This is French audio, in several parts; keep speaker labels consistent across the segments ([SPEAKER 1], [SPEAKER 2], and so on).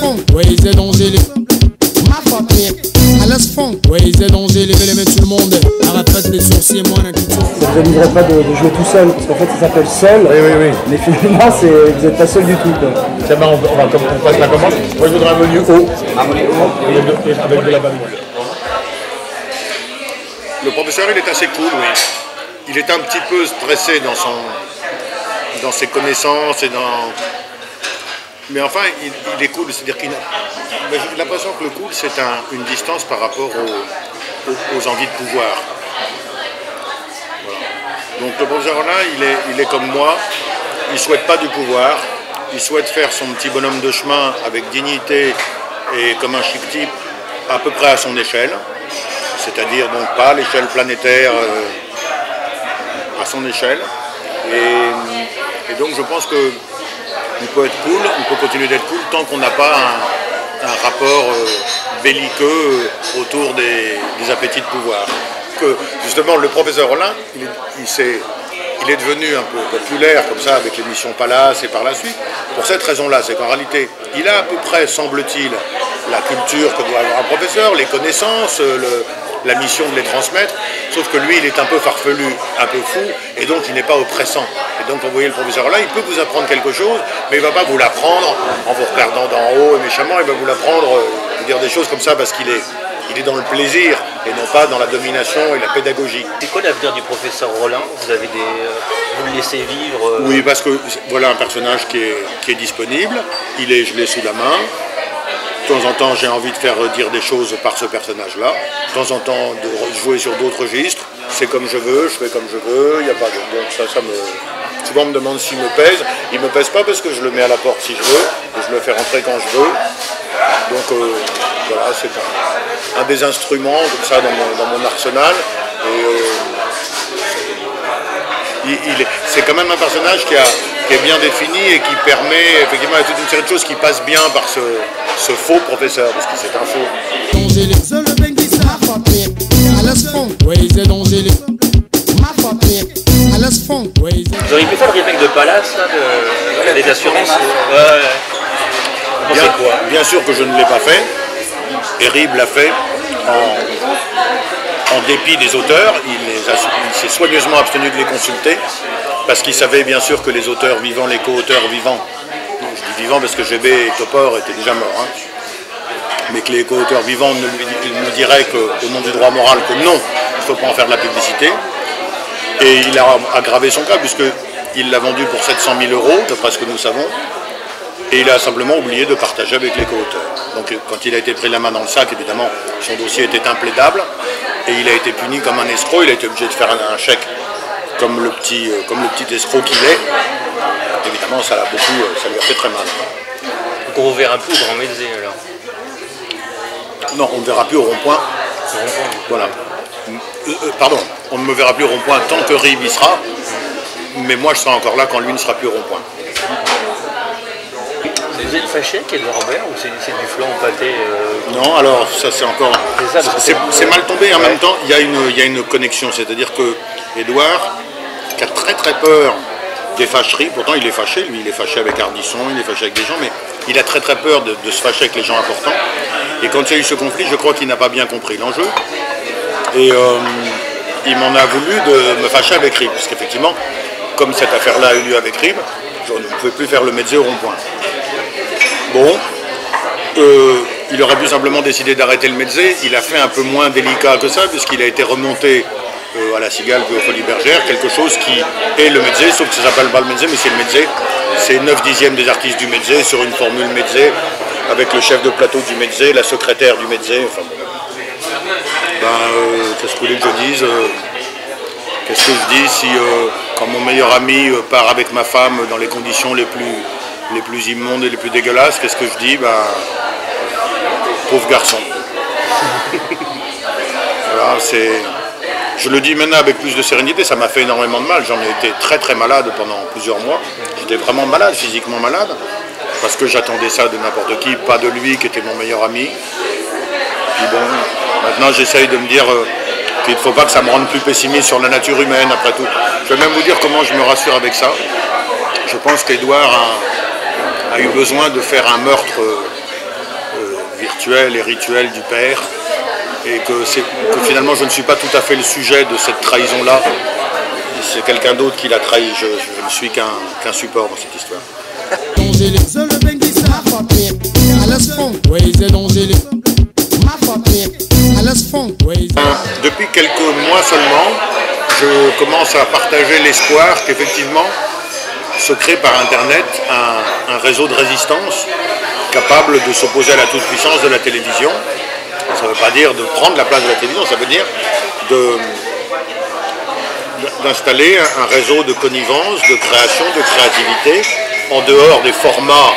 [SPEAKER 1] fond, ouais, ils aident Angélique. Ma famille, à l'aise fond, ouais, ils aident Angélique. Les mettre tout le monde, arrête les sourcils, moi, la culture.
[SPEAKER 2] Ça vous amuserait pas de jouer tout seul, parce qu'en fait ça s'appelle seul.
[SPEAKER 3] Oui, oui, oui.
[SPEAKER 2] Mais finalement, vous n'êtes pas seul du tout, quoi.
[SPEAKER 3] Tiens, ben, on passe la commande. Moi, je voudrais un menu haut.
[SPEAKER 4] Un menu haut
[SPEAKER 3] Avec de la banane.
[SPEAKER 5] Le professeur, il est assez cool, oui. Il est un petit peu stressé dans ses connaissances et dans... Mais enfin, il est cool, c'est-à-dire qu'il a... J'ai l'impression que le cool, c'est une distance par rapport aux envies de pouvoir. Voilà. Donc le professeur Rollin, il est comme moi, il ne souhaite pas du pouvoir, il souhaite faire son petit bonhomme de chemin avec dignité et comme un chic type à peu près à son échelle, c'est-à-dire donc pas à l'échelle planétaire, à son échelle. Et donc je pense que il peut être cool, on peut continuer d'être cool tant qu'on n'a pas un rapport belliqueux autour des appétits de pouvoir. Que justement le professeur Rollin, il est devenu un peu populaire comme ça avec l'émission Palace et par la suite, pour cette raison-là, c'est qu'en réalité, il a à peu près, semble-t-il, la culture que doit avoir un professeur, les connaissances, la mission de les transmettre, sauf que lui, il est un peu farfelu, un peu fou, et donc il n'est pas oppressant. Et donc, vous voyez le professeur là, il peut vous apprendre quelque chose, mais il ne va pas vous l'apprendre en vous regardant d'en haut et méchamment, il va vous l'apprendre, dire des choses comme ça parce qu'il est dans le plaisir et non pas dans la domination et la pédagogie.
[SPEAKER 4] C'est quoi l'avenir du professeur Rollin? Vous le laissez vivre
[SPEAKER 5] Oui, parce que voilà un personnage qui est disponible, je l'ai sous la main. De temps en temps, j'ai envie de faire dire des choses par ce personnage-là. De temps en temps, de jouer sur d'autres registres. C'est comme je veux, je fais comme je veux. Il y a pas de... Donc ça me... Souvent, on me demande s'il me pèse. Il ne me pèse pas parce que je le mets à la porte si je veux. Et je le fais rentrer quand je veux. Donc voilà, c'est un des instruments comme ça dans mon arsenal. Et c'est quand même un personnage qui est bien défini et qui permet effectivement à toute une série de choses qui passent bien par ce faux professeur, parce que c'est un faux.
[SPEAKER 4] Vous auriez pu faire le remake de Palace, là, des assurances
[SPEAKER 5] Bien sûr que je ne l'ai pas fait, et Rib l'a fait en dépit des auteurs. Il s'est soigneusement abstenu de les consulter, parce qu'il savait bien sûr que les auteurs vivants, les co-auteurs vivants, je dis vivants parce que GB et Topor étaient déjà morts, hein, mais que les co-auteurs vivants nous diraient qu'au nom du droit moral que non, il ne faut pas en faire de la publicité. Et il a aggravé son cas puisqu'il l'a vendu pour 700 000 €, d'après ce que nous savons, et il a simplement oublié de partager avec les co-auteurs. Donc quand il a été pris la main dans le sac, évidemment, son dossier était implaidable, et il a été puni comme un escroc, il a été obligé de faire un chèque comme le petit escroc qu'il est. Évidemment, ça lui a fait très mal.
[SPEAKER 4] Donc on ne verra plus au Grand Mézé alors?
[SPEAKER 5] Non, on ne verra plus au rond-point. Voilà. Pardon, on ne me verra plus au rond-point tant que Rib y sera, mais moi je serai encore là quand lui ne sera plus au rond-point.
[SPEAKER 4] Vous êtes fâché avec Édouard Baird ou c'est du flan au pâté
[SPEAKER 5] Non, alors ça c'est encore... C'est mal tombé, en même temps il y a une connexion, c'est-à-dire que Édouard, qui a très très peur des fâcheries, pourtant il est fâché, lui il est fâché avec Ardisson, il est fâché avec des gens, mais il a très très peur de se fâcher avec les gens importants. Et quand il y a eu ce conflit, je crois qu'il n'a pas bien compris l'enjeu. Et il m'en a voulu de me fâcher avec Rib, parce qu'effectivement, comme cette affaire-là a eu lieu avec Rib, je ne pouvais plus faire le Mézé au rond-point. Bon, il aurait pu simplement décider d'arrêter le Mézé, il a fait un peu moins délicat que ça, puisqu'il a été remonté à la Cigale puis aux Folies Bergères, quelque chose qui est le Mézé, sauf que ça ne s'appelle pas le Mézé, mais c'est le Mézé. C'est 9/10 des artistes du Mézé sur une formule Mézé, avec le chef de plateau du Mézé, la secrétaire du Mézé, enfin bon. Qu'est-ce que vous voulez que je dise Qu'est-ce que je dis si quand mon meilleur ami part avec ma femme dans les conditions les plus immondes et les plus dégueulasses, qu'est-ce que je dis pauvre garçon. Voilà, je le dis maintenant avec plus de sérénité, ça m'a fait énormément de mal, j'en ai été très très malade pendant plusieurs mois, j'étais vraiment malade, physiquement malade, parce que j'attendais ça de n'importe qui, pas de lui qui était mon meilleur ami. Puis bon, maintenant j'essaye de me dire qu'il ne faut pas que ça me rende plus pessimiste sur la nature humaine après tout. Je vais même vous dire comment je me rassure avec ça. Je pense qu'Édouard a eu besoin de faire un meurtre virtuel et rituel du père, et que finalement je ne suis pas tout à fait le sujet de cette trahison-là. C'est quelqu'un d'autre qui l'a trahi, je ne suis qu'un support dans cette histoire. Depuis quelques mois seulement, je commence à partager l'espoir qu'effectivement se crée par Internet un réseau de résistance capable de s'opposer à la toute-puissance de la télévision. Ça ne veut pas dire de prendre la place de la télévision, ça veut dire d'installer un réseau de connivence, de création, de créativité, en dehors des formats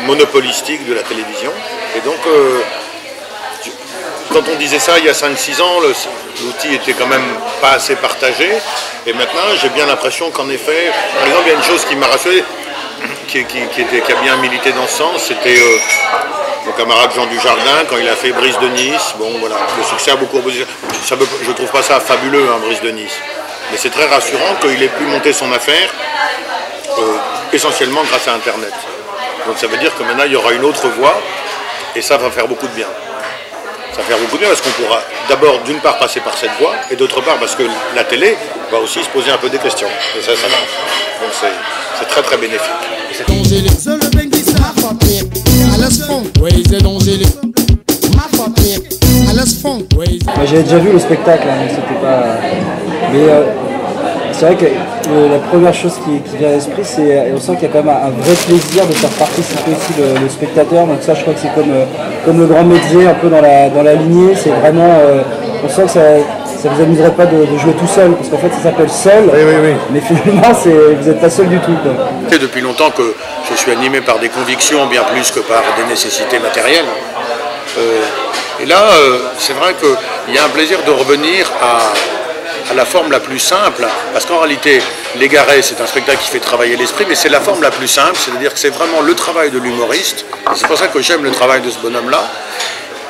[SPEAKER 5] monopolistiques de la télévision. Et donc, quand on disait ça il y a 5-6 ans, l'outil était quand même pas assez partagé. Et maintenant, j'ai bien l'impression qu'en effet, par exemple, il y a une chose qui m'a rassuré, qui a bien milité dans ce sens, c'était mon camarade Jean Dujardin, quand il a fait Brise de Nice. Bon, voilà, le succès a beaucoup reposé. Je ne trouve pas ça fabuleux, hein, Brise de Nice. Mais c'est très rassurant qu'il ait pu monter son affaire essentiellement grâce à Internet. Donc ça veut dire que maintenant, il y aura une autre voie, et ça va faire beaucoup de bien. Ça va faire beaucoup de bien parce qu'on pourra d'abord, d'une part, passer par cette voie, et d'autre part, parce que la télé va aussi se poser un peu des questions. Et ça va. Donc c'est très très bénéfique.
[SPEAKER 2] J'avais déjà vu le spectacle, hein, c'était pas... Mais c'est vrai que la première chose qui vient à l'esprit, c'est on sent qu'il y a quand même un vrai plaisir de faire participer aussi le spectateur. Donc ça, je crois que c'est comme le grand métier, un peu dans la lignée. C'est vraiment... on sent que ça vous amuserait pas de jouer tout seul, parce qu'en fait ça s'appelle Seul, oui. Mais finalement vous n'êtes pas seul du tout, quoi.
[SPEAKER 5] Depuis longtemps que je suis animé par des convictions bien plus que par des nécessités matérielles. Et là, c'est vrai qu'il y a un plaisir de revenir à la forme la plus simple, parce qu'en réalité, L'Égaré, c'est un spectacle qui fait travailler l'esprit, mais c'est la forme la plus simple, c'est-à-dire que c'est vraiment le travail de l'humoriste. C'est pour ça que j'aime le travail de ce bonhomme-là.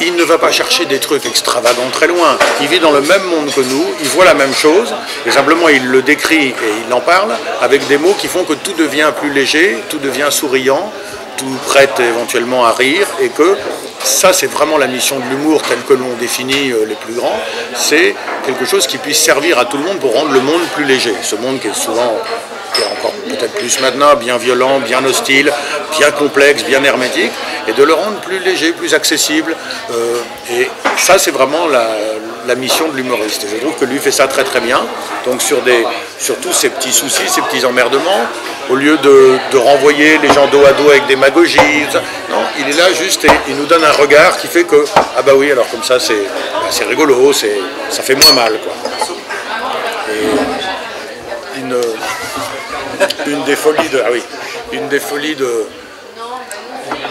[SPEAKER 5] Il ne va pas chercher des trucs extravagants très loin. Il vit dans le même monde que nous, il voit la même chose, et simplement il le décrit et il en parle avec des mots qui font que tout devient plus léger, tout devient souriant, tout prête éventuellement à rire, et que ça, c'est vraiment la mission de l'humour telle que l'on définit les plus grands. C'est quelque chose qui puisse servir à tout le monde pour rendre le monde plus léger. Ce monde qui est souvent, qui est encore peut-être plus maintenant, bien violent, bien hostile, bien complexe, bien hermétique, et de le rendre plus léger, plus accessible. Et ça, c'est vraiment la mission de l'humoriste. Et je trouve que lui fait ça très très bien. Donc sur tous ces petits soucis, ces petits emmerdements, au lieu de renvoyer les gens dos à dos avec des démagogie, non, il est là juste et il nous donne un regard qui fait que, ah bah oui, alors comme ça c'est rigolo, ça fait moins mal, quoi. Et une des folies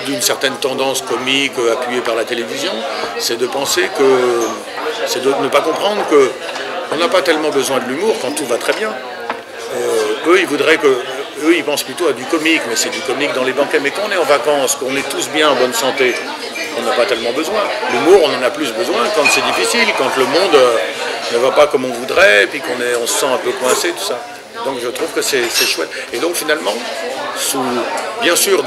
[SPEAKER 5] d'une certaine tendance comique appuyée par la télévision, c'est de penser que, c'est de ne pas comprendre qu'on n'a pas tellement besoin de l'humour quand tout va très bien. Eux, ils pensent plutôt à du comique, mais c'est du comique dans les banquets. Mais quand on est en vacances, qu'on est tous bien en bonne santé, on n'a pas tellement besoin. L'humour, on en a plus besoin quand c'est difficile, quand le monde ne va pas comme on voudrait, et puis on se sent un peu coincé, tout ça. Donc je trouve que c'est chouette. Et donc finalement, bien sûr,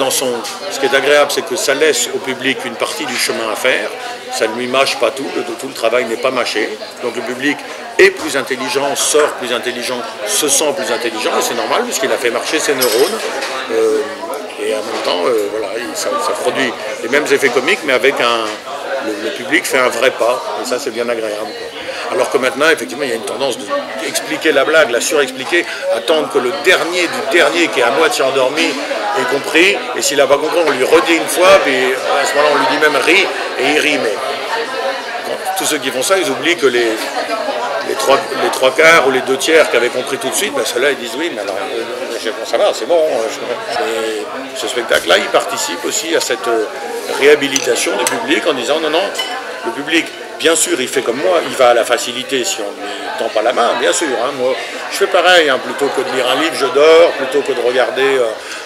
[SPEAKER 5] ce qui est agréable, c'est que ça laisse au public une partie du chemin à faire. Ça ne lui mâche pas tout le travail n'est pas mâché. Donc le public est plus intelligent, sort plus intelligent, se sent plus intelligent, et c'est normal puisqu'il a fait marcher ses neurones. Et en même temps, voilà, ça produit les mêmes effets comiques, mais avec le public fait un vrai pas, et ça c'est bien agréable, quoi. Alors que maintenant, effectivement, il y a une tendance d'expliquer la blague, la surexpliquer, attendre que le dernier du dernier qui est à moitié endormi ait compris, et s'il n'a pas compris, on lui redit une fois, puis à ce moment-là, on lui dit même ris, et il rit. Mais tous ceux qui font ça, ils oublient que les trois quarts ou les 2 tiers qui avaient compris tout de suite, ben ceux-là, ils disent oui, mais alors, ça va, c'est bon. Et ce spectacle-là, il participe aussi à cette réhabilitation du public en disant non, le public, bien sûr, il fait comme moi, il va à la facilité si on ne lui tend pas la main, bien sûr. Hein, moi, je fais pareil, hein, plutôt que de lire un livre, je dors, plutôt que de regarder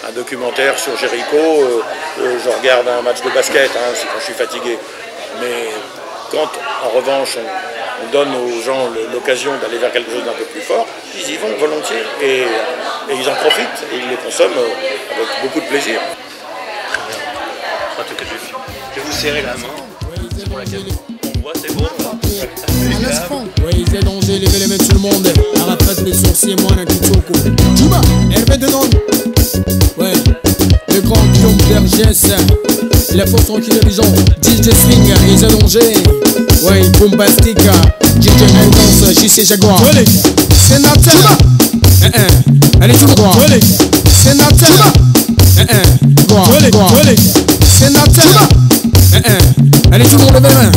[SPEAKER 5] un documentaire sur Jéricho, je regarde un match de basket, hein, c'est quand je suis fatigué. Mais quand, en revanche, on donne aux gens l'occasion d'aller vers quelque chose d'un peu plus fort, ils y vont volontiers et ils en profitent et ils les consomment avec beaucoup de plaisir.
[SPEAKER 4] En tout cas, Je vais vous serrer la main. C'est pour la caméra. On voit, c'est bon.
[SPEAKER 1] Ouais, c'est danger, levez les mains tout le monde. Arafat les sourcils, moi, un kitoko. Juba, Hervé dedans. Ouais, le grand Guillaume Vergès. La force tranquille des gens. DJ Swing, les allongés. Ouais, Bombastic. DJ Intense, JC Jaguar. Sénateur. Allez, tout droit. Sénateur. Sénateur. Allez, tout le monde levez les mains.